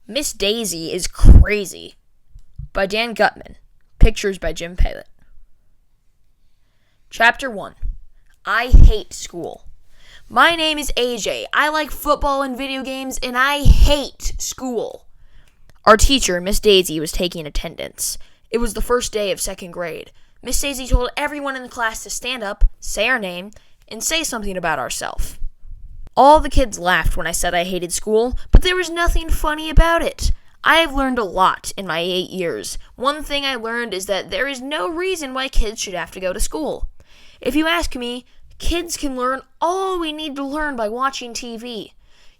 Miss Daisy is Crazy by Dan Gutman. Pictures by Jim Palett. Chapter 1. I hate school. My name is AJ. I like football and video games, and I hate school. Our teacher, Miss Daisy, was taking attendance. It was the first day of second grade. Miss Daisy told everyone in the class to stand up, say our name, and say something about ourselves. All the kids laughed when I said I hated school, but there was nothing funny about it. I have learned a lot in my 8 years. One thing I learned is that there is no reason why kids should have to go to school. If you ask me, kids can learn all we need to learn by watching TV.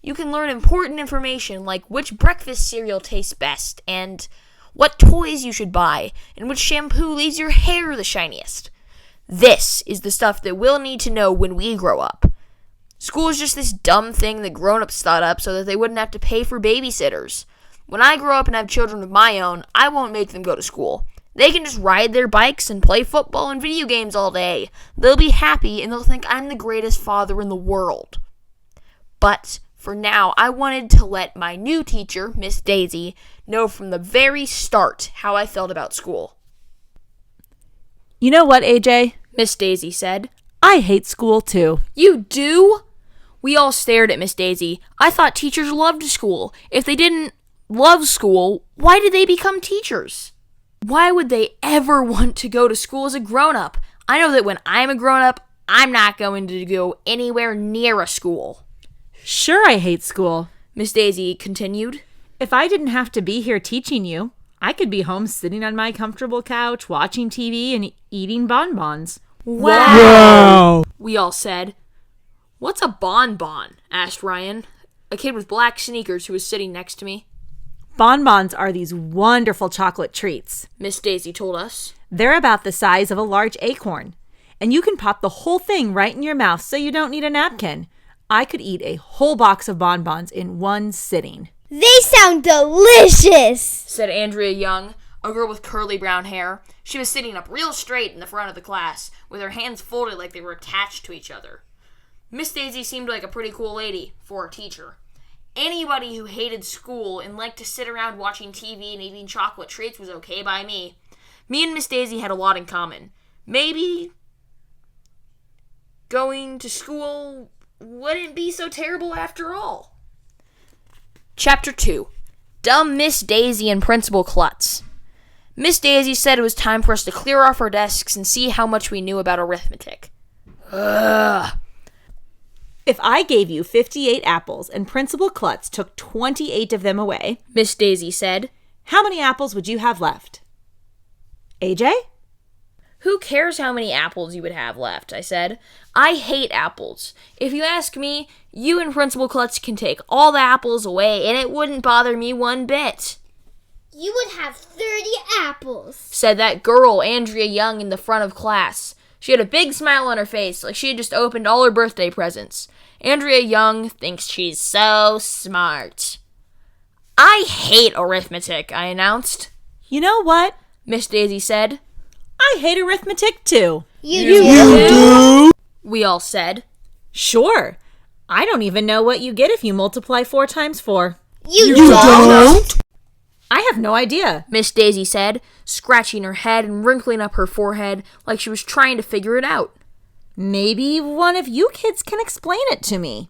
You can learn important information like which breakfast cereal tastes best, and what toys you should buy, and which shampoo leaves your hair the shiniest. This is the stuff that we'll need to know when we grow up. School is just this dumb thing that grown-ups thought up so that they wouldn't have to pay for babysitters. When I grow up and have children of my own, I won't make them go to school. They can just ride their bikes and play football and video games all day. They'll be happy and they'll think I'm the greatest father in the world. But for now, I wanted to let my new teacher, Miss Daisy, know from the very start how I felt about school. You know what, AJ? Miss Daisy said. I hate school too. You do? We all stared at Miss Daisy. I thought teachers loved school. If they didn't love school, why did they become teachers? Why would they ever want to go to school as a grown-up? I know that when I'm a grown-up, I'm not going to go anywhere near a school. Sure, I hate school. Miss Daisy continued. If I didn't have to be here teaching you, I could be home sitting on my comfortable couch, watching TV and eating bonbons. Wow! We all said. What's a bonbon? Asked Ryan, a kid with black sneakers who was sitting next to me. Bonbons are these wonderful chocolate treats. Miss Daisy told us. They're about the size of a large acorn, and you can pop the whole thing right in your mouth so you don't need a napkin. I could eat a whole box of bonbons in one sitting. They sound delicious, said Andrea Young, a girl with curly brown hair. She was sitting up real straight in the front of the class, with her hands folded like they were attached to each other. Miss Daisy seemed like a pretty cool lady for a teacher. Anybody who hated school and liked to sit around watching TV and eating chocolate treats was okay by me. Me and Miss Daisy had a lot in common. Maybe going to school wouldn't be so terrible after all. Chapter 2. Dumb Miss Daisy and Principal Klutz. Miss Daisy said it was time for us to clear off our desks and see how much we knew about arithmetic. Ugh. If I gave you 58 apples and Principal Klutz took 28 of them away, Miss Daisy said, how many apples would you have left? AJ? Who cares how many apples you would have left, I said. I hate apples. If you ask me, you and Principal Klutz can take all the apples away and it wouldn't bother me one bit. You would have 30 apples, said that girl, Andrea Young, in the front of class. She had a big smile on her face, like she had just opened all her birthday presents. Andrea Young thinks she's so smart. I hate arithmetic, I announced. You know what? Miss Daisy said. I hate arithmetic too. You do? We all said. Sure. I don't even know what you get if you multiply 4 times 4. You don't? I have no idea, Miss Daisy said, scratching her head and wrinkling up her forehead like she was trying to figure it out. Maybe one of you kids can explain it to me.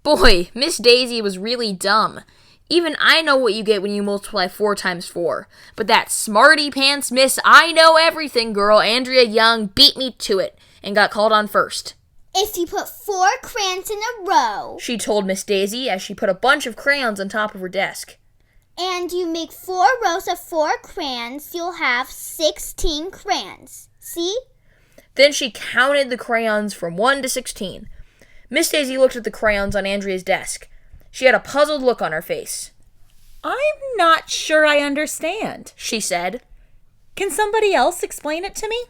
Boy, Miss Daisy was really dumb. Even I know what you get when you multiply 4 times 4. But that smarty pants Miss I know everything girl, Andrea Young, beat me to it and got called on first. If you put 4 crayons in a row, she told Miss Daisy as she put a bunch of crayons on top of her desk. And you make 4 rows of 4 crayons, you'll have 16 crayons. See? Then she counted the crayons from 1 to 16. Miss Daisy looked at the crayons on Andrea's desk. She had a puzzled look on her face. I'm not sure I understand, she said. Can somebody else explain it to me?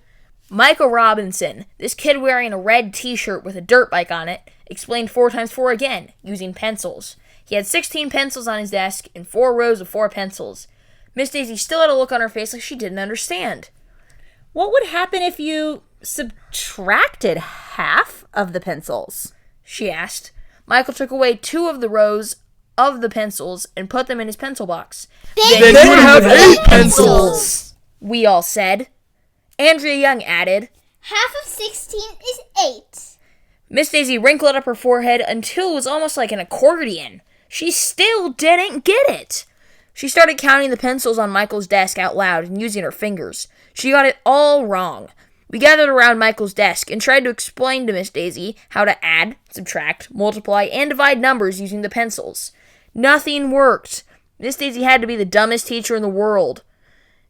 Michael Robinson, this kid wearing a red t-shirt with a dirt bike on it, explained 4 times 4 again, using pencils. He had 16 pencils on his desk and 4 rows of 4 pencils. Miss Daisy still had a look on her face like she didn't understand. What would happen if you subtracted half of the pencils? She asked. Michael took away 2 of the rows of the pencils and put them in his pencil box. Then Then you have 8 pencils. We all said. Andrea Young added. Half of 16 is 8. Miss Daisy wrinkled up her forehead until it was almost like an accordion. She still didn't get it. She started counting the pencils on Michael's desk out loud and using her fingers. She got it all wrong. We gathered around Michael's desk and tried to explain to Miss Daisy how to add, subtract, multiply, and divide numbers using the pencils. Nothing worked. Miss Daisy had to be the dumbest teacher in the world.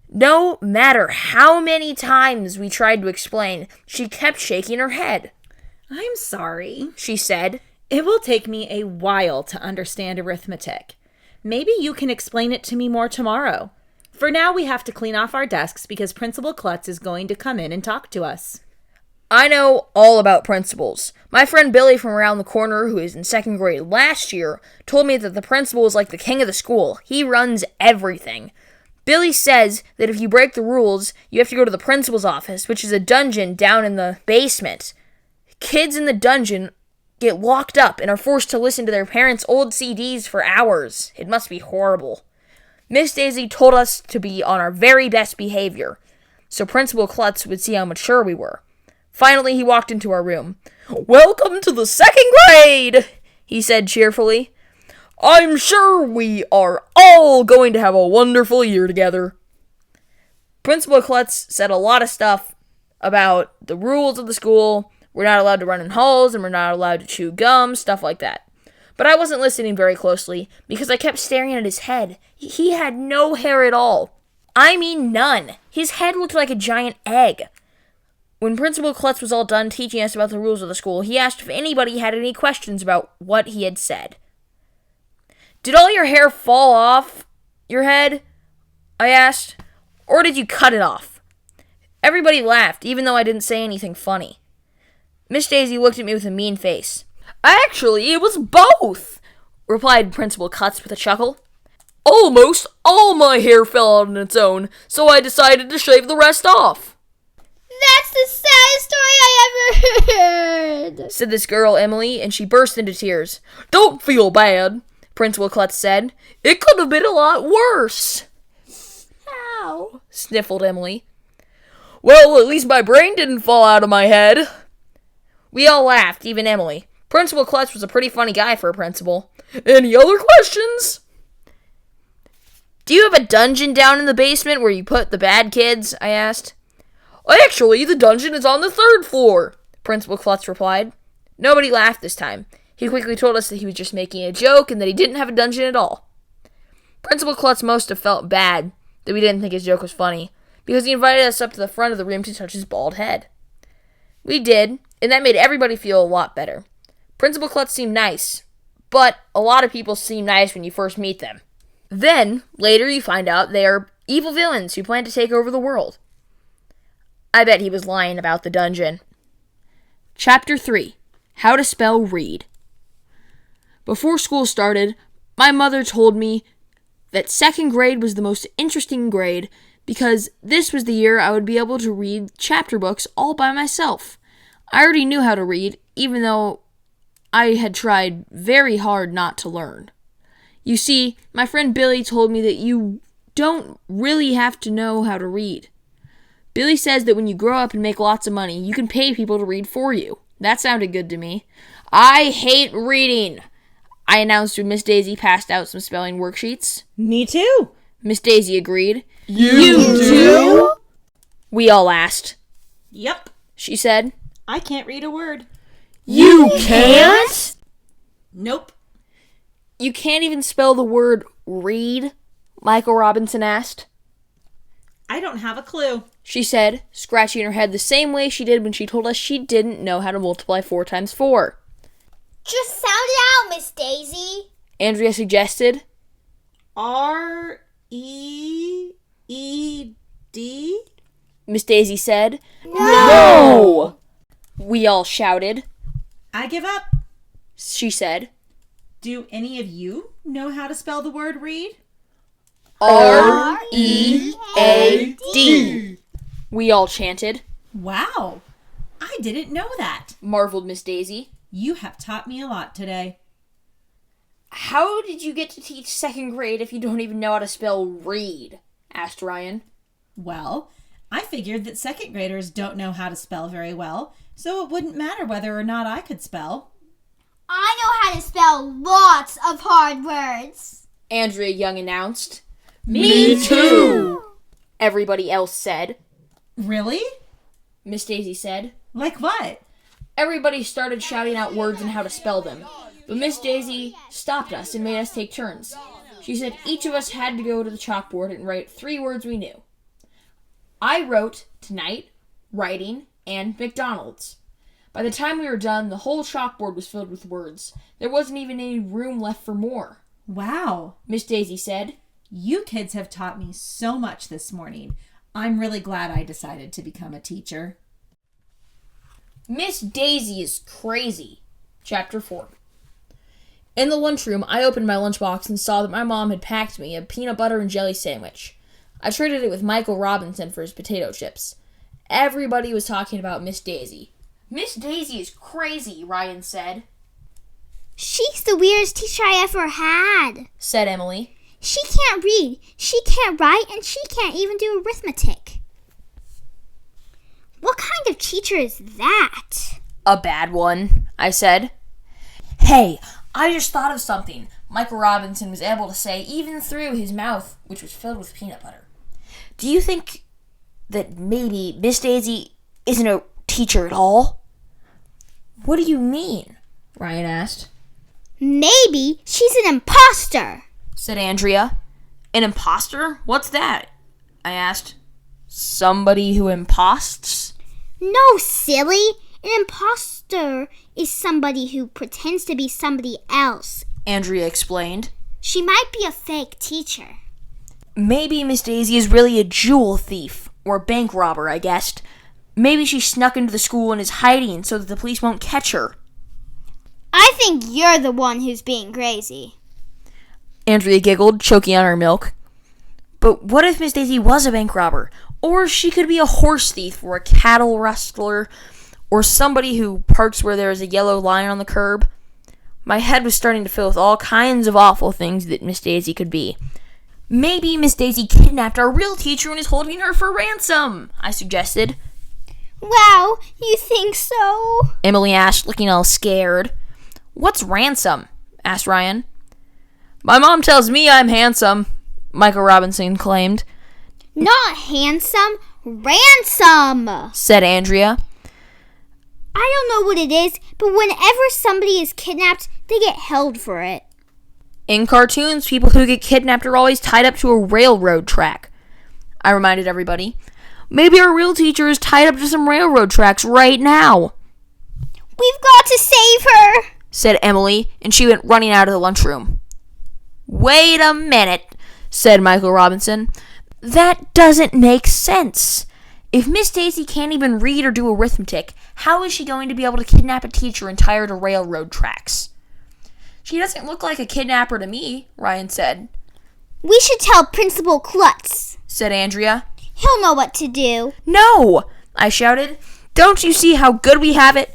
No matter how many times we tried to explain, she kept shaking her head. I'm sorry, She said. It will take me a while to understand arithmetic. Maybe you can explain it to me more tomorrow. For now, we have to clean off our desks because Principal Klutz is going to come in and talk to us. I know all about principals. My friend Billy from around the corner, who is in 2nd grade last year, told me that the principal is like the king of the school. He runs everything. Billy says that if you break the rules, you have to go to the principal's office, which is a dungeon down in the basement. Kids in the dungeon get locked up and are forced to listen to their parents' old CDs for hours. It must be horrible. Miss Daisy told us to be on our very best behavior, so Principal Klutz would see how mature we were. Finally, he walked into our room. "Welcome to the 2nd grade," he said cheerfully. "I'm sure we are all going to have a wonderful year together." Principal Klutz said a lot of stuff about the rules of the school. We're not allowed to run in halls, and we're not allowed to chew gum, stuff like that. But I wasn't listening very closely because I kept staring at his head. He had no hair at all. I mean none. His head looked like a giant egg. When Principal Klutz was all done teaching us about the rules of the school, he asked if anybody had any questions about what he had said. "Did all your hair fall off your head?" I asked. "Or did you cut it off?" Everybody laughed, even though I didn't say anything funny. Miss Daisy looked at me with a mean face. "Actually, it was both," replied Principal Klutz with a chuckle. "Almost all my hair fell out on its own, so I decided to shave the rest off." That's the saddest story I ever heard. Said this girl, Emily, and she burst into tears. "Don't feel bad," Principal Klutz said. "It could have been a lot worse." Ow. Sniffled Emily. "Well, at least my brain didn't fall out of my head." We all laughed, even Emily. Principal Klutz was a pretty funny guy for a principal. "Any other questions?" "Do you have a dungeon down in the basement where you put the bad kids?" I asked. "Actually, the dungeon is on the 3rd floor," Principal Klutz replied. Nobody laughed this time. He quickly told us that he was just making a joke and that he didn't have a dungeon at all. Principal Klutz must have felt bad that we didn't think his joke was funny, because he invited us up to the front of the room to touch his bald head. We did, and that made everybody feel a lot better. Principal Klutz seemed nice, but a lot of people seem nice when you first meet them. Then, later you find out they are evil villains who plan to take over the world. I bet he was lying about the dungeon. Chapter 3. How to Spell Read. Before school started, my mother told me that 2nd grade was the most interesting grade because this was the year I would be able to read chapter books all by myself. I already knew how to read, even though I had tried very hard not to learn. You see, my friend Billy told me that you don't really have to know how to read. Billy says that when you grow up and make lots of money, you can pay people to read for you. That sounded good to me. "I hate reading," I announced when Miss Daisy passed out some spelling worksheets. Me too. Miss Daisy agreed. You do? We all asked. Yep. She said. I can't read a word. You can't? Nope. You can't even spell the word read? Michael Robinson asked. I don't have a clue. She said, scratching her head the same way she did when she told us she didn't know how to multiply 4 times 4. Just sound it out, Miss Daisy. Andrea suggested. R-E-E-D? Miss Daisy said. No! We all shouted. I give up. She said. Do any of you know how to spell the word read? R-E-A-D. We all chanted. Wow. I didn't know that. Marveled Miss Daisy. You have taught me a lot today. How did you get to teach second grade if you don't even know how to spell read? Asked Ryan. Well, I figured that second graders don't know how to spell very well, so it wouldn't matter whether or not I could spell. I know how to spell lots of hard words. Andrea Young announced. Me too. Everybody else said. Really? Miss Daisy said. Like what? Everybody started shouting out words and how to spell them. But Miss Daisy stopped us and made us take turns. She said each of us had to go to the chalkboard and write 3 words we knew. I wrote tonight, writing, and McDonald's. By the time we were done, the whole chalkboard was filled with words. There wasn't even any room left for more. Wow. Miss Daisy said. You kids have taught me so much this morning. I'm really glad I decided to become a teacher. Miss Daisy is crazy. Chapter 4. In the lunchroom, I opened my lunchbox and saw that my mom had packed me a peanut butter and jelly sandwich. I traded it with Michael Robinson for his potato chips. Everybody was talking about Miss Daisy. Miss Daisy is crazy, Ryan said. She's the weirdest teacher I ever had, said Emily. She can't read, she can't write, and she can't even do arithmetic. What kind of teacher is that? A bad one, I said. Hey, I just thought of something, Michael Robinson was able to say even through his mouth, which was filled with peanut butter. Do you think that maybe Miss Daisy isn't a teacher at all? What do you mean? Ryan asked. Maybe she's an imposter, said Andrea. An imposter? What's that? I asked. Somebody who imposts? No, silly. An imposter is somebody who pretends to be somebody else, Andrea explained. She might be a fake teacher. Maybe Miss Daisy is really a jewel thief, or a bank robber, I guessed. Maybe she snuck into the school and is hiding so that the police won't catch her. I think you're the one who's being crazy, Andrea giggled, choking on her milk. But what if Miss Daisy was a bank robber? Or she could be a horse thief, or a cattle rustler, or somebody who parks where there is a yellow line on the curb. My head was starting to fill with all kinds of awful things that Miss Daisy could be. Maybe Miss Daisy kidnapped our real teacher and is holding her for ransom, I suggested. Wow, you think so? Emily asked, looking all scared. What's ransom? Asked Ryan. My mom tells me I'm handsome, Michael Robinson claimed. Not handsome, ransom, said Andrea. I don't know what it is, but whenever somebody is kidnapped, they get held for it. In cartoons, people who get kidnapped are always tied up to a railroad track, I reminded everybody. Maybe our real teacher is tied up to some railroad tracks right now. We've got to save her, said Emily, and she went running out of the lunchroom. Wait a minute, said Michael Robinson. That doesn't make sense. If Miss Daisy can't even read or do arithmetic, how is she going to be able to kidnap a teacher and tie her to railroad tracks? She doesn't look like a kidnapper to me, Ryan said. We should tell Principal Klutz, said Andrea. He'll know what to do. No, I shouted. Don't you see how good we have it?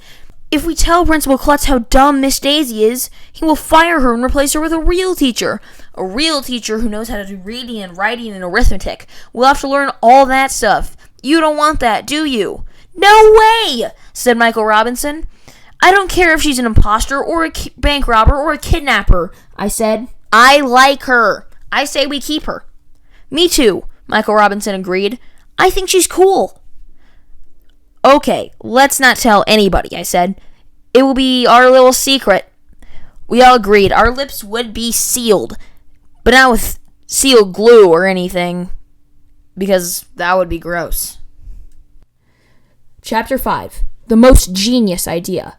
If we tell Principal Klutz how dumb Miss Daisy is, he will fire her and replace her with a real teacher. A real teacher who knows how to do reading and writing and arithmetic. We'll have to learn all that stuff. You don't want that, do you? No way, said Michael Robinson. I don't care if she's an imposter or a bank robber or a kidnapper, I said. I like her. I say we keep her. Me too, Michael Robinson agreed. I think she's cool. Okay, let's not tell anybody, I said. It will be our little secret. We all agreed our lips would be sealed, but not with sealed glue or anything, because that would be gross. Chapter 5. The most genius idea.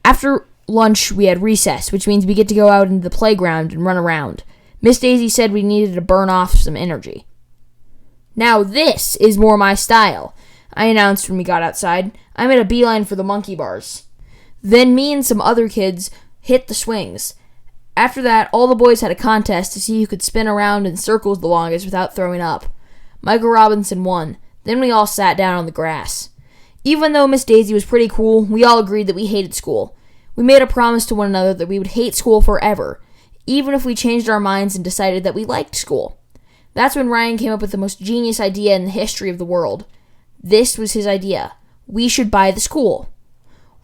After lunch, we had recess, which means we get to go out into the playground and run around. Miss Daisy said we needed to burn off some energy. Now this is more my style, I announced when we got outside. I made a beeline for the monkey bars. Then me and some other kids hit the swings. After that, all the boys had a contest to see who could spin around in circles the longest without throwing up. Michael Robinson won. Then we all sat down on the grass. Even though Miss Daisy was pretty cool, we all agreed that we hated school. We made a promise to one another that we would hate school forever. even if we changed our minds and decided that we liked school. That's when Ryan came up with the most genius idea in the history of the world. This was his idea. We should buy the school.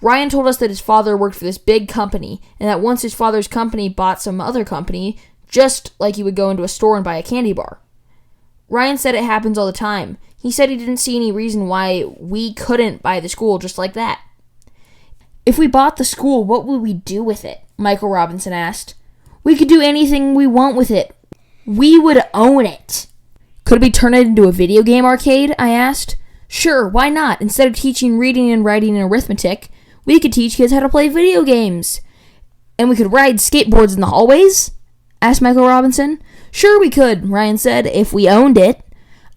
Ryan told us that his father worked for this big company, and that once his father's company bought some other company, just like he would go into a store and buy a candy bar. Ryan said it happens all the time. He said he didn't see any reason why we couldn't buy the school just like that. If we bought the school, what would we do with it? Michael Robinson asked. We could do anything we want with it. We would own it. Could we turn it into a video game arcade? I asked. Sure, why not? Instead of teaching reading and writing and arithmetic, we could teach kids how to play video games. And we could ride skateboards in the hallways? Asked Michael Robinson. Sure we could, Ryan said, if we owned it.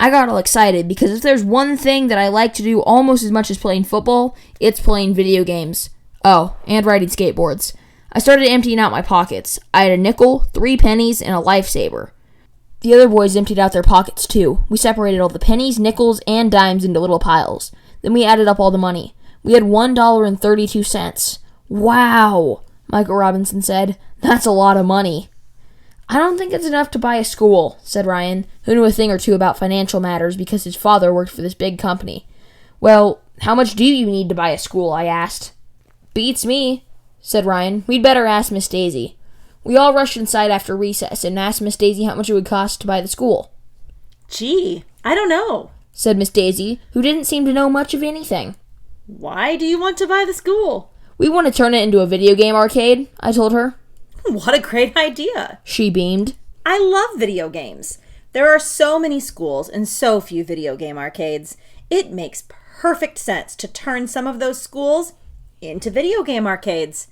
I got all excited because if there's one thing that I like to do almost as much as playing football, it's playing video games. Oh, and riding skateboards. I started emptying out my pockets. I had a nickel, 3 pennies, and a lifesaver. The other boys emptied out their pockets too. We separated all the pennies, nickels, and dimes into little piles. Then we added up all the money. We had $1.32. Wow, Michael Robinson said. That's a lot of money. I don't think it's enough to buy a school, said Ryan, who knew a thing or two about financial matters because his father worked for this big company. Well, how much do you need to buy a school? I asked. Beats me, said Ryan. We'd better ask Miss Daisy. We all rushed inside after recess and asked Miss Daisy how much it would cost to buy the school. Gee, I don't know, said Miss Daisy, who didn't seem to know much of anything. Why do you want to buy the school? We want to turn it into a video game arcade, I told her. What a great idea. She beamed. I love video games. There are so many schools and so few video game arcades. It makes perfect sense to turn some of those schools into video game arcades.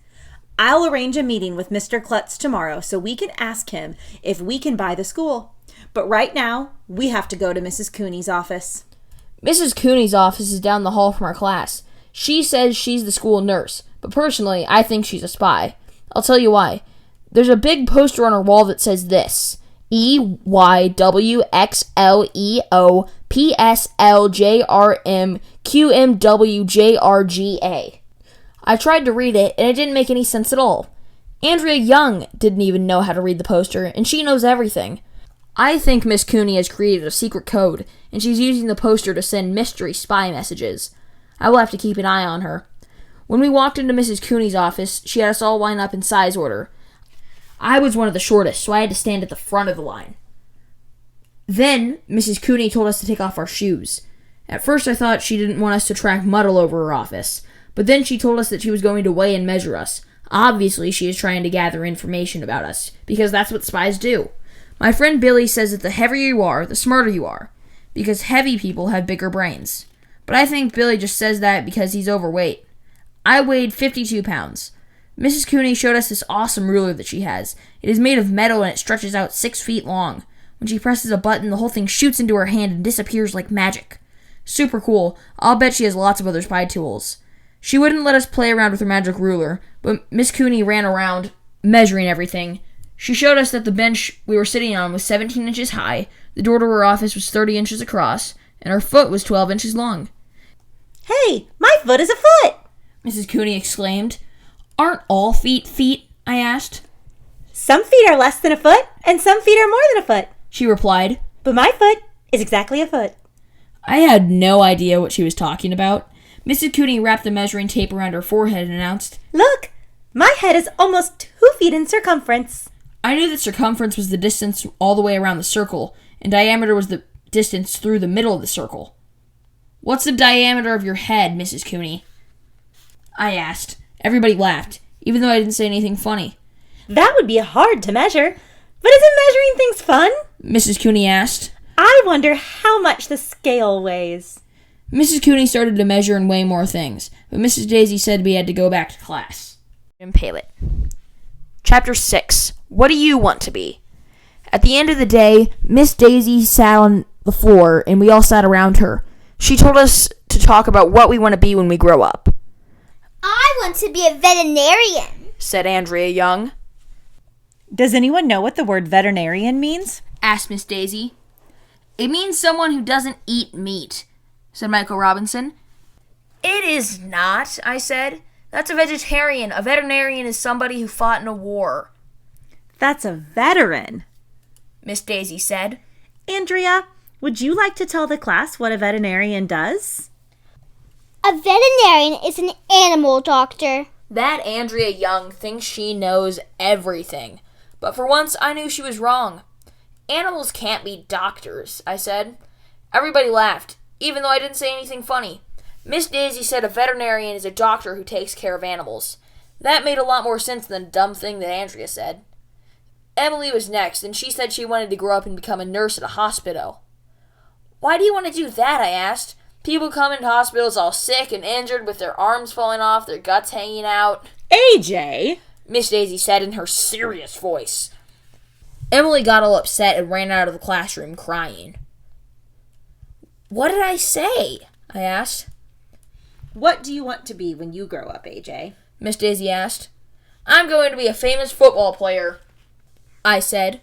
I'll arrange a meeting with Mr. Klutz tomorrow so we can ask him if we can buy the school. But right now, we have to go to Mrs. Cooney's office. Mrs. Cooney's office is down the hall from our class. She says she's the school nurse, but personally, I think she's a spy. I'll tell you why. There's a big poster on her wall that says this: EYWXLEOPSLJRMQMWJRGA. I tried to read it, and it didn't make any sense at all. Andrea Young didn't even know how to read the poster, and she knows everything. I think Miss Cooney has created a secret code, and she's using the poster to send mystery spy messages. I will have to keep an eye on her. When we walked into Mrs. Cooney's office, she had us all line up in size order. I was one of the shortest, so I had to stand at the front of the line. Then, Mrs. Cooney told us to take off our shoes. At first I thought she didn't want us to track mud all over her office, but then she told us that she was going to weigh and measure us. Obviously, she is trying to gather information about us, because that's what spies do. My friend Billy says that the heavier you are, the smarter you are, because heavy people have bigger brains. But I think Billy just says that because he's overweight. I weighed 52 pounds. Mrs. Cooney showed us this awesome ruler that she has. It is made of metal and it stretches out 6 feet long. When she presses a button, the whole thing shoots into her hand and disappears like magic. Super cool. I'll bet she has lots of other spy tools. She wouldn't let us play around with her magic ruler, but Miss Cooney ran around measuring everything. She showed us that the bench we were sitting on was 17 inches high, the door to her office was 30 inches across, and her foot was 12 inches long. Hey, my foot is a foot! Mrs. Cooney exclaimed. Aren't all feet feet? I asked. Some feet are less than a foot, and some feet are more than a foot, she replied. But my foot is exactly a foot. I had no idea what she was talking about. Mrs. Cooney wrapped the measuring tape around her forehead and announced, Look, my head is almost 2 feet in circumference. I knew that circumference was the distance all the way around the circle, and diameter was the distance through the middle of the circle. What's the diameter of your head, Mrs. Cooney? I asked. Everybody laughed, even though I didn't say anything funny. That would be hard to measure. But isn't measuring things fun? Mrs. Cooney asked. I wonder how much the scale weighs. Mrs. Cooney started to measure and weigh more things, but Mrs. Daisy said we had to go back to class. Impale it. Chapter 6. What do you want to be? At the end of the day, Miss Daisy sat on the floor, and we all sat around her. She told us to talk about what we want to be when we grow up. I want to be a veterinarian, said Andrea Young. Does anyone know what the word veterinarian means? Asked Miss Daisy. It means someone who doesn't eat meat, said Michael Robinson. It is not, I said. That's a vegetarian. A veterinarian is somebody who fought in a war. That's a veteran. Miss Daisy said. Andrea, would you like to tell the class what a veterinarian does? A veterinarian is an animal doctor. That Andrea Young thinks she knows everything. But for once, I knew she was wrong. Animals can't be doctors, I said. Everybody laughed, even though I didn't say anything funny. Miss Daisy said a veterinarian is a doctor who takes care of animals. That made a lot more sense than the dumb thing that Andrea said. Emily was next, and she said she wanted to grow up and become a nurse at a hospital. Why do you want to do that? I asked. People come into hospitals all sick and injured with their arms falling off, their guts hanging out. AJ! Miss Daisy said in her serious voice. Emily got all upset and ran out of the classroom crying. What did I say? I asked. What do you want to be when you grow up, AJ? Miss Daisy asked. I'm going to be a famous football player, I said.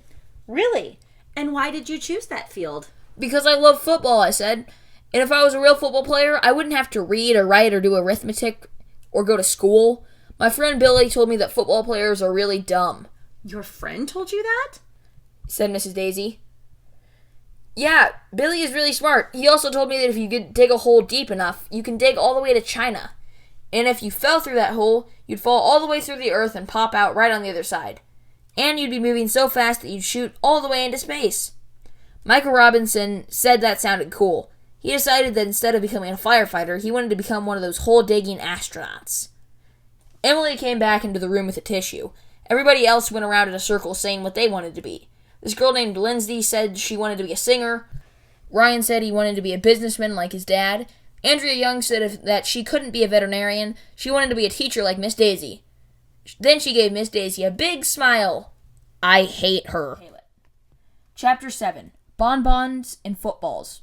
Really? And why did you choose that field? Because I love football, I said. And if I was a real football player, I wouldn't have to read or write or do arithmetic or go to school. My friend Billy told me that football players are really dumb. Your friend told you that? Said Mrs. Daisy. Yeah, Billy is really smart. He also told me that if you could dig a hole deep enough, you can dig all the way to China. And if you fell through that hole, you'd fall all the way through the earth and pop out right on the other side. And you'd be moving so fast that you'd shoot all the way into space. Michael Robinson said that sounded cool. He decided that instead of becoming a firefighter, he wanted to become one of those hole-digging astronauts. Emily came back into the room with a tissue. Everybody else went around in a circle saying what they wanted to be. This girl named Lindsay said she wanted to be a singer. Ryan said he wanted to be a businessman like his dad. Andrea Young said that she couldn't be a veterinarian. She wanted to be a teacher like Miss Daisy. Then she gave Miss Daisy a big smile. I hate her. Chapter 7. Bonbons and Footballs.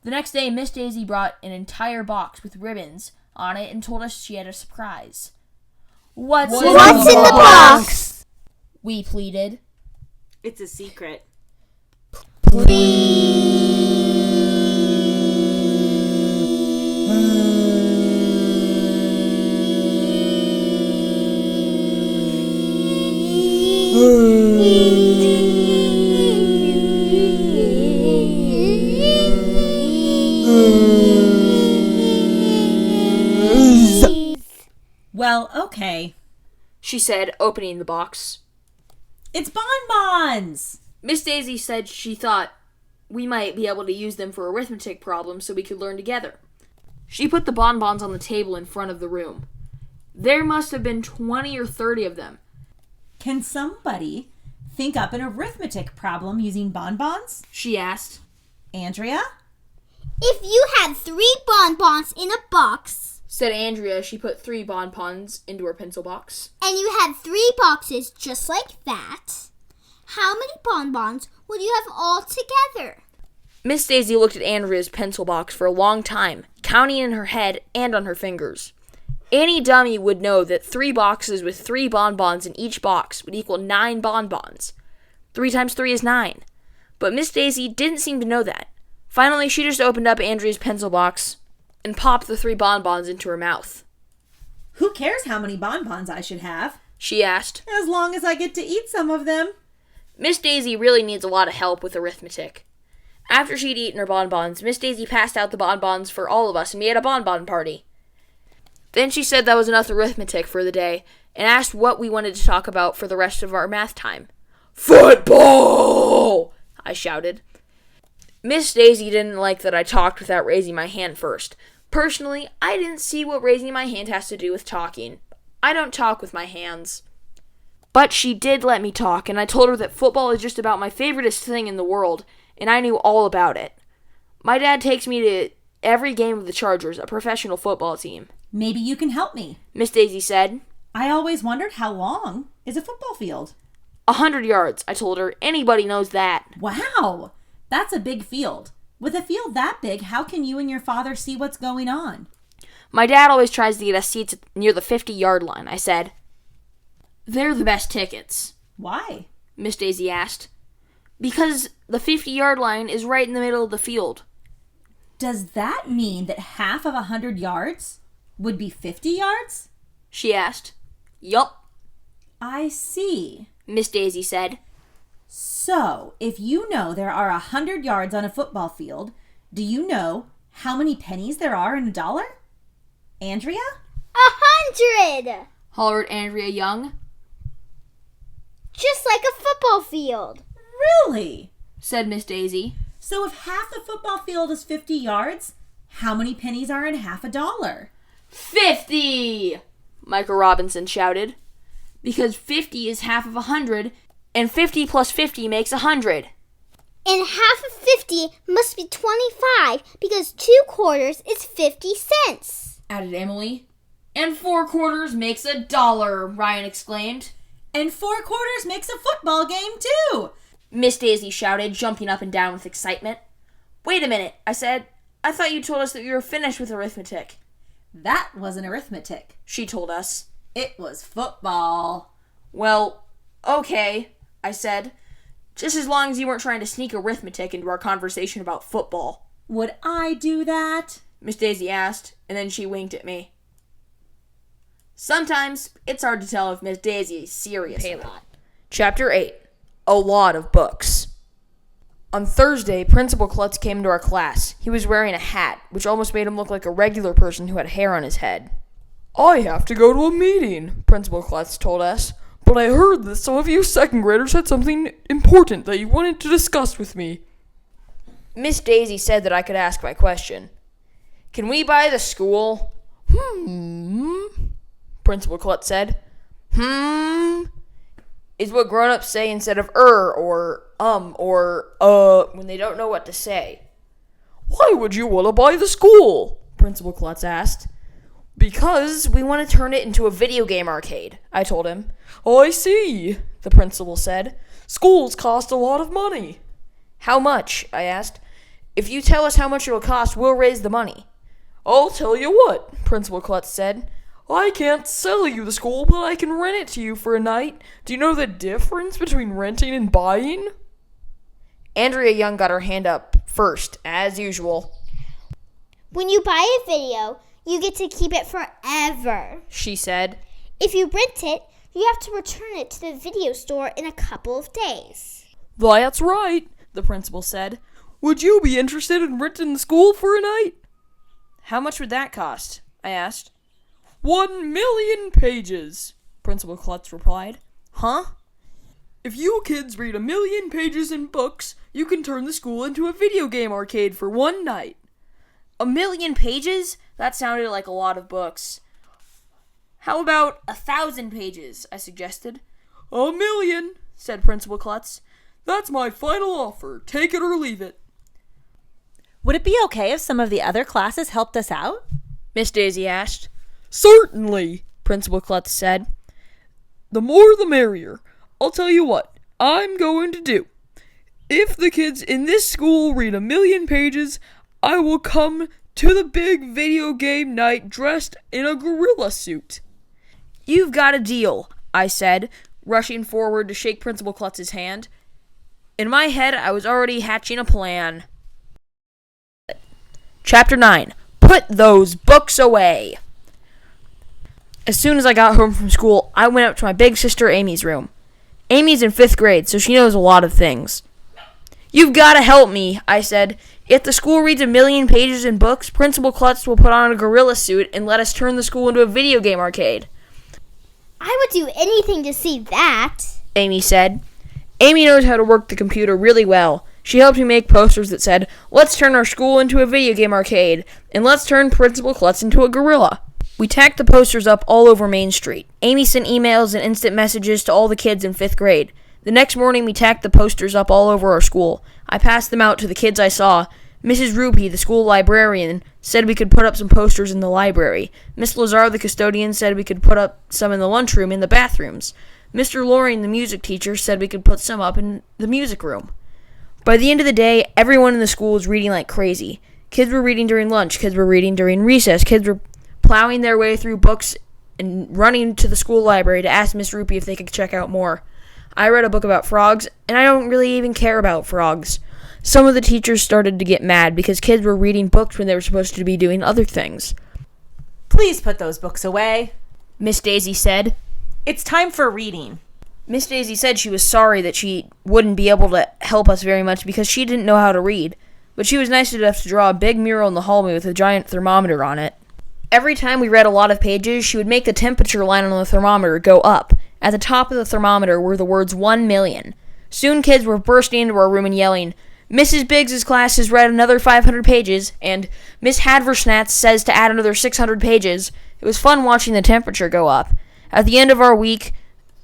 The next day, Miss Daisy brought an entire box with ribbons on it and told us she had a surprise. What's in the box? We pleaded. It's a secret. Well, okay. She said, opening the box. It's bonbons! Miss Daisy said she thought we might be able to use them for arithmetic problems so we could learn together. She put the bonbons on the table in front of the room. There must have been 20 or 30 of them. Can somebody think up an arithmetic problem using bonbons? She asked. Andrea? If you had 3 bonbons in a box, Said Andrea. She put 3 bonbons into her pencil box. and you had 3 boxes just like that, how many bonbons would you have all together? Miss Daisy looked at Andrea's pencil box for a long time, counting in her head and on her fingers. Any dummy would know that 3 boxes with 3 bonbons in each box would equal 9 bonbons. 3 times 3 is 9. But Miss Daisy didn't seem to know that. Finally, she just opened up Andrea's pencil box and popped the 3 bonbons into her mouth. Who cares how many bonbons I should have? She asked. As long as I get to eat some of them. Miss Daisy really needs a lot of help with arithmetic. After she'd eaten her bonbons, Miss Daisy passed out the bonbons for all of us and we had a bonbon party. Then she said that was enough arithmetic for the day and asked what we wanted to talk about for the rest of our math time. Football! I shouted. Miss Daisy didn't like that I talked without raising my hand first. Personally, I didn't see what raising my hand has to do with talking. I don't talk with my hands. But she did let me talk, and I told her that football is just about my favoriteest thing in the world, and I knew all about it. My dad takes me to every game of the Chargers, a professional football team. Maybe you can help me. Miss Daisy said. I always wondered how long is a football field? 100 yards, I told her. Anybody knows that. Wow! That's a big field. With a field that big, how can you and your father see what's going on? My dad always tries to get us seats near the 50-yard line, I said. They're the best tickets, Why? Miss Daisy asked. Because the 50-yard line is right in the middle of the field. Does that mean that half of 100 yards would be 50 yards? She asked. Yup. I see. Miss Daisy said. So, if you know there are 100 yards on a football field, do you know how many pennies there are in a dollar? Andrea? 100! Hollered Andrea Young. Just like a football field. Really? Said Miss Daisy. So if half the football field is 50 yards, how many pennies are in half a dollar? 50! Michael Robinson shouted. Because 50 is half of 100, and 50 plus 50 makes 100. And half of 50 must be 25 because 2 quarters is 50 cents. Added Emily. And 4 quarters makes $1, Ryan exclaimed. And 4 quarters makes a football game too! Miss Daisy shouted, jumping up and down with excitement. Wait a minute, I said. I thought you told us that you were finished with arithmetic. That wasn't arithmetic. She told us. It was football. Well, okay, I said. Just as long as you weren't trying to sneak arithmetic into our conversation about football. Would I do that? Miss Daisy asked, and then she winked at me. Sometimes it's hard to tell if Miss Daisy is serious or not. Chapter 8. A lot of books. On Thursday, Principal Klutz came into our class. He was wearing a hat, which almost made him look like a regular person who had hair on his head. I have to go to a meeting, Principal Klutz told us, but I heard that some of you second graders had something important that you wanted to discuss with me. Miss Daisy said that I could ask my question. Can we buy the school? Principal Klutz said. Is what grown-ups say instead of or when they don't know what to say. Why would you want to buy the school? Principal Klutz asked. Because we want to turn it into a video game arcade, I told him. Oh, I see, the principal said. Schools cost a lot of money. How much? I asked. If you tell us how much it'll cost, we'll raise the money. I'll tell you what, Principal Klutz said. I can't sell you the school, but I can rent it to you for a night. Do you know the difference between renting and buying? Andrea Young got her hand up first, as usual. When you buy a video, you get to keep it forever, she said. If you rent it, you have to return it to the video store in a couple of days. That's right, the principal said. Would you be interested in renting the school for a night? How much would that cost? I asked. 1,000,000 pages, Principal Klutz replied. Huh? If you kids read 1,000,000 pages in books, you can turn the school into a video game arcade for one night. 1,000,000 pages? That sounded like a lot of books. How about 1,000 pages? I suggested. 1,000,000, said Principal Klutz. That's my final offer. Take it or leave it. Would it be okay if some of the other classes helped us out? Miss Daisy asked. Certainly, Principal Klutz said. The more the merrier. I'll tell you what I'm going to do. If the kids in this school read 1,000,000 pages, I will come to the big video game night dressed in a gorilla suit. You've got a deal, I said, rushing forward to shake Principal Klutz's hand. In my head, I was already hatching a plan. Chapter 9. Put those books away. As soon as I got home from school, I went up to my big sister Amy's room. Amy's in 5th grade, so she knows a lot of things. You've got to help me, I said. If the school reads 1,000,000 pages in books, Principal Klutz will put on a gorilla suit and let us turn the school into a video game arcade. I would do anything to see that, Amy said. Amy knows how to work the computer really well. She helped me make posters that said, let's turn our school into a video game arcade, and let's turn Principal Klutz into a gorilla. We tacked the posters up all over Main Street. Amy sent emails and instant messages to all the kids in 5th grade. The next morning, we tacked the posters up all over our school. I passed them out to the kids I saw. Mrs. Rupee, the school librarian, said we could put up some posters in the library. Miss Lazar, the custodian, said we could put up some in the lunchroom in the bathrooms. Mr. Loring, the music teacher, said we could put some up in the music room. By the end of the day, everyone in the school was reading like crazy. Kids were reading during lunch. Kids were reading during recess. Kids were plowing their way through books and running to the school library to ask Miss Rupee if they could check out more. I read a book about frogs, and I don't really even care about frogs. Some of the teachers started to get mad because kids were reading books when they were supposed to be doing other things. Please put those books away, Miss Daisy said. It's time for reading. Miss Daisy said she was sorry that she wouldn't be able to help us very much because she didn't know how to read, but she was nice enough to draw a big mural in the hallway with a giant thermometer on it. Every time we read a lot of pages, she would make the temperature line on the thermometer go up. At the top of the thermometer were the words 1 million. Soon kids were bursting into our room and yelling, "Mrs. Biggs's class has read another 500 pages," and "Miss Hadversnatz says to add another 600 pages." It was fun watching the temperature go up. At the end of our week,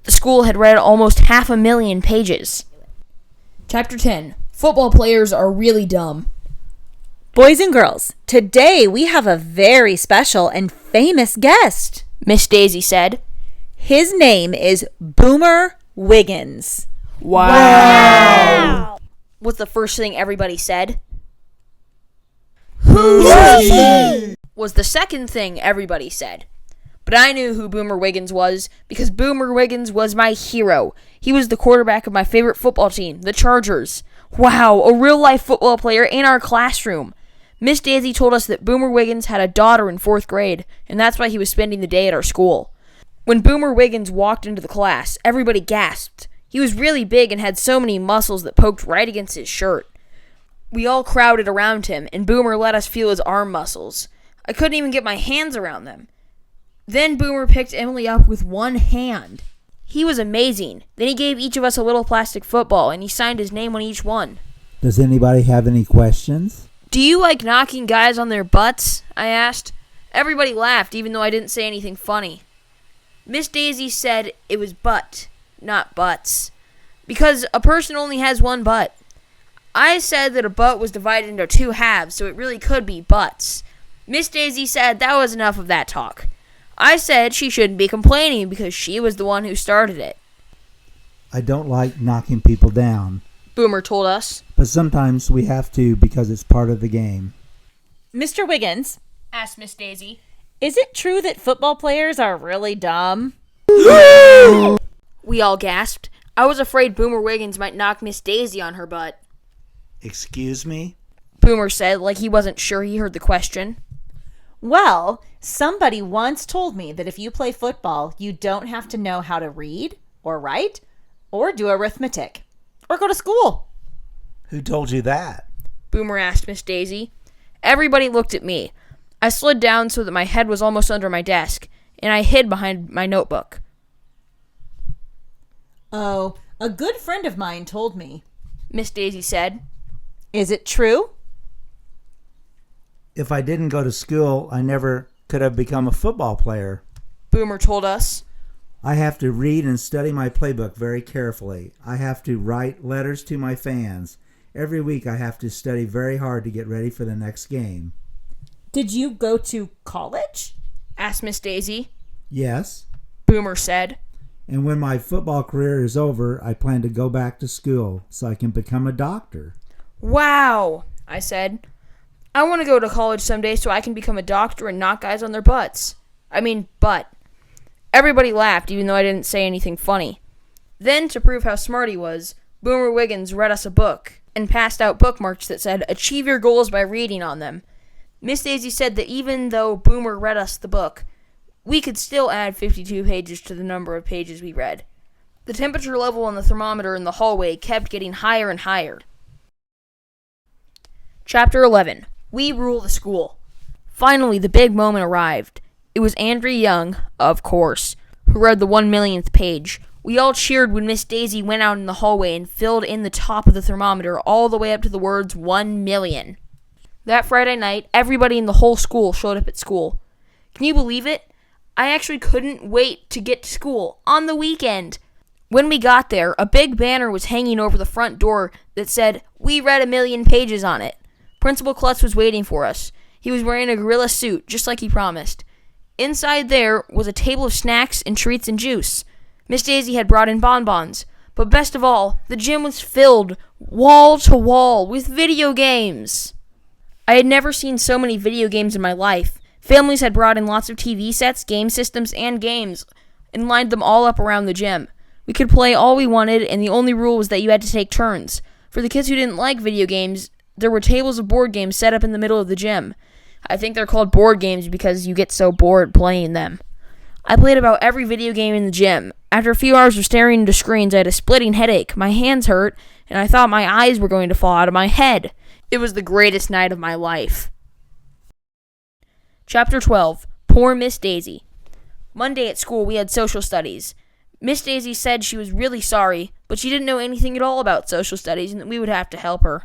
the school had read almost 500,000 pages. Chapter 10. Football players are really dumb. Boys and girls, today we have a very special and famous guest. Miss Daisy said. His name is Boomer Wiggins. Wow! Was the first thing everybody said. Who's he? Was the second thing everybody said. But I knew who Boomer Wiggins was because Boomer Wiggins was my hero. He was the quarterback of my favorite football team, the Chargers. Wow, a real-life football player in our classroom. Miss Daisy told us that Boomer Wiggins had a daughter in 4th grade, and that's why he was spending the day at our school. When Boomer Wiggins walked into the class, everybody gasped. He was really big and had so many muscles that poked right against his shirt. We all crowded around him, and Boomer let us feel his arm muscles. I couldn't even get my hands around them. Then Boomer picked Emily up with one hand. He was amazing. Then he gave each of us a little plastic football, and he signed his name on each one. Does anybody have any questions? "Do you like knocking guys on their butts?" I asked. Everybody laughed, even though I didn't say anything funny. Miss Daisy said it was butt, not butts, because a person only has one butt. I said that a butt was divided into 2 halves, so it really could be butts. Miss Daisy said that was enough of that talk. I said she shouldn't be complaining because she was the one who started it. I don't like knocking people down, Boomer told us. but sometimes we have to because it's part of the game. Mr. Wiggins, Asked Miss Daisy. is it true that football players are really dumb? We all gasped. I was afraid Boomer Wiggins might knock Miss Daisy on her butt. Excuse me? Boomer said like he wasn't sure he heard the question. Well, somebody once told me that if you play football, you don't have to know how to read or write or do arithmetic or go to school. Who told you that? Boomer asked Miss Daisy. Everybody looked at me. I slid down so that my head was almost under my desk, and I hid behind my notebook. Oh, a good friend of mine told me. Miss Daisy said. Is it true? If I didn't go to school, I never could have become a football player. Boomer told us. I have to read and study my playbook very carefully. I have to write letters to my fans. Every week I have to study very hard to get ready for the next game. Did you go to college? Asked Miss Daisy. Yes. Boomer said. And when my football career is over, I plan to go back to school so I can become a doctor. Wow, I said. I want to go to college someday so I can become a doctor and knock guys on their butts. Butt. Everybody laughed even though I didn't say anything funny. Then, to prove how smart he was, Boomer Wiggins read us a book and passed out bookmarks that said, "Achieve your goals by reading" on them. Miss Daisy said that even though Boomer read us the book, we could still add 52 pages to the number of pages we read. The temperature level on the thermometer in the hallway kept getting higher and higher. Chapter 11. We Rule the School. Finally, the big moment arrived. It was Andrea Young, of course, who read the 1,000,000th page. We all cheered when Miss Daisy went out in the hallway and filled in the top of the thermometer all the way up to the words 1 million. That Friday night, everybody in the whole school showed up at school. Can you believe it? I actually couldn't wait to get to school on the weekend. When we got there, a big banner was hanging over the front door that said, "We read 1,000,000 pages" on it. Principal Klutz was waiting for us. He was wearing a gorilla suit, just like he promised. Inside there was a table of snacks and treats and juice. Miss Daisy had brought in bonbons. But best of all, the gym was filled, wall to wall, with video games. I had never seen so many video games in my life. Families had brought in lots of TV sets, game systems, and games, and lined them all up around the gym. We could play all we wanted, and the only rule was that you had to take turns. For the kids who didn't like video games, there were tables of board games set up in the middle of the gym. I think they're called board games because you get so bored playing them. I played about every video game in the gym. After a few hours of staring into screens, I had a splitting headache, my hands hurt, and I thought my eyes were going to fall out of my head. It was the greatest night of my life. Chapter 12. Poor Miss Daisy. Monday at school, we had social studies. Miss Daisy said she was really sorry, but she didn't know anything at all about social studies and that we would have to help her.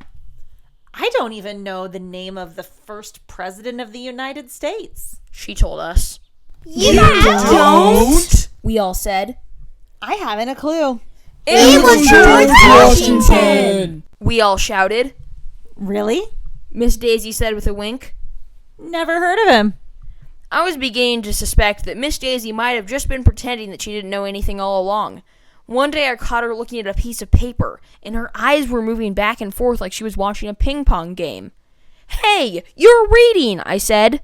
I don't even know the name of the first president of the United States. She told us. You don't? We all said. I haven't a clue. It was George Washington. We all shouted. Really? Miss Daisy said with a wink. Never heard of him. I was beginning to suspect that Miss Daisy might have just been pretending that she didn't know anything all along. One day I caught her looking at a piece of paper, and her eyes were moving back and forth like she was watching a ping pong game. "Hey, you're reading," I said.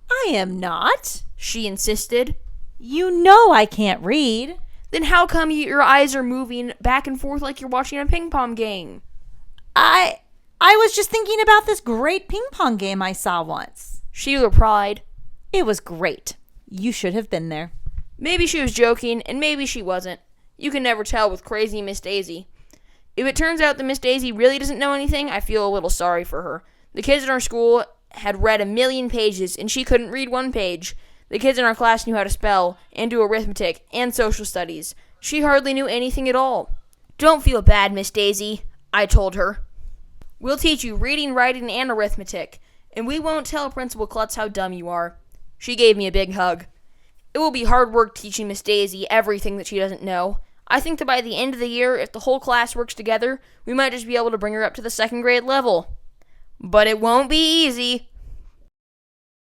I am not. She insisted. You know I can't read. Then how come your eyes are moving back and forth like you're watching a ping pong game? I was just thinking about this great ping pong game I saw once. She replied. It was great. You should have been there. Maybe she was joking, and maybe she wasn't. You can never tell with crazy Miss Daisy. If it turns out that Miss Daisy really doesn't know anything, I feel a little sorry for her. The kids in our school had read 1,000,000 pages, and she couldn't read one page. The kids in our class knew how to spell, and do arithmetic, and social studies. She hardly knew anything at all. "Don't feel bad, Miss Daisy," I told her. "We'll teach you reading, writing, and arithmetic, and we won't tell Principal Klutz how dumb you are." She gave me a big hug. It will be hard work teaching Miss Daisy everything that she doesn't know. I think that by the end of the year, if the whole class works together, we might just be able to bring her up to the 2nd grade level. But it won't be easy.